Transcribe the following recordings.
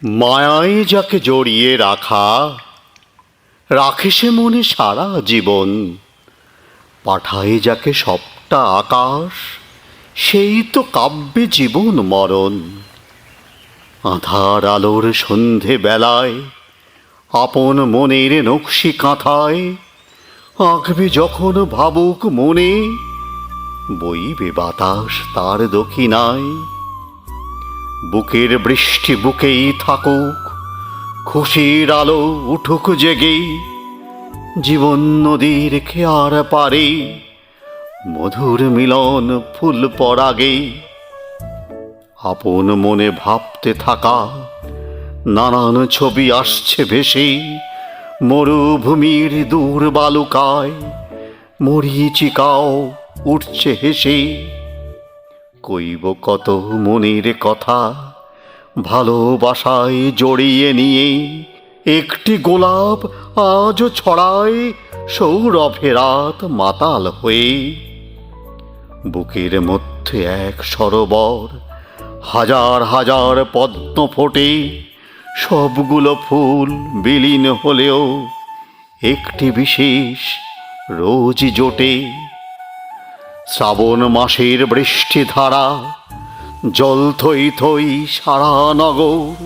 মায়ায় যাকে জড়িয়ে রাখা, রাখে সে মনে সারা জীবন। পাঠায় যাকে সবটা আকাশ, সেই তো কাব্যে জীবন মরণ। আধার আলোর সন্ধে বেলায় আপন মনের নকশি কাঁথায় আঁকবে যখন ভাবুক মনে, বইবে বাতাস তার দক্ষিণায়। বুকের বৃষ্টি বুকেই থাকুক, খুশির আলো উঠুক জেগে, জীবন নদীর খেয়ার পারে মধুর মিলন ফুল পরাগে। আপন মনে ভাবতে থাকা নানান ছবি আসছে ভেসে, মরুভূমির দূর বালুকায় মরীচিকাও উঠছে হেসে। কইব কত মনের কথা ভালোবাসায় জড়িয়ে নিয়ে, একটি গোলাপ আজও ছড়ায় সৌরভে রাত মাতাল হয়ে। বুকের মধ্যে এক সরোবর, হাজার হাজার পদ্ম ফোটে, সবগুলো ফুল বিলীন হলেও একটি বিশেষ রোজ জোটে। শ্রাবণ মাসের বৃষ্টি ধারা, জল থই থই সারা নগর,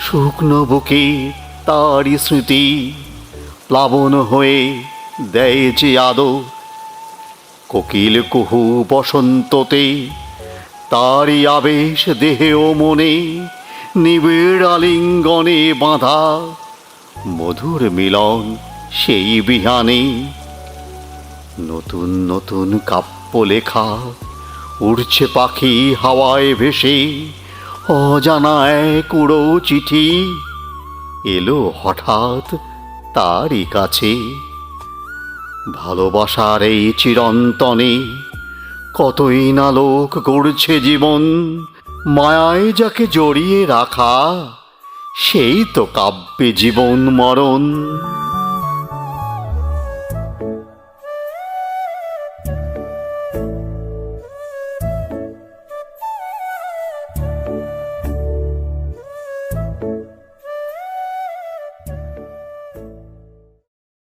শুকনো বুকে তারই স্মৃতি প্লাবন হয়ে দেয় যে আদর। কোকিল কুহু বসন্ততে, তারই আবেশ দেহে ও মনে, নিবিড় আলিঙ্গনে বাঁধা মধুর মিলন সেই বিহানে। নতুন নতুন কাব্য লেখা উড়ছে পাখি হাওয়ায় ভেসে, অজানা এক উড়ো চিঠি এলো হঠাৎ তারই কাছে। ভালোবাসার এই চিরন্তনে কতই না লোক গড়ছে জীবন, মায়ায় যাকে জড়িয়ে রাখা সেই তো কাব্যে জীবন মরণ।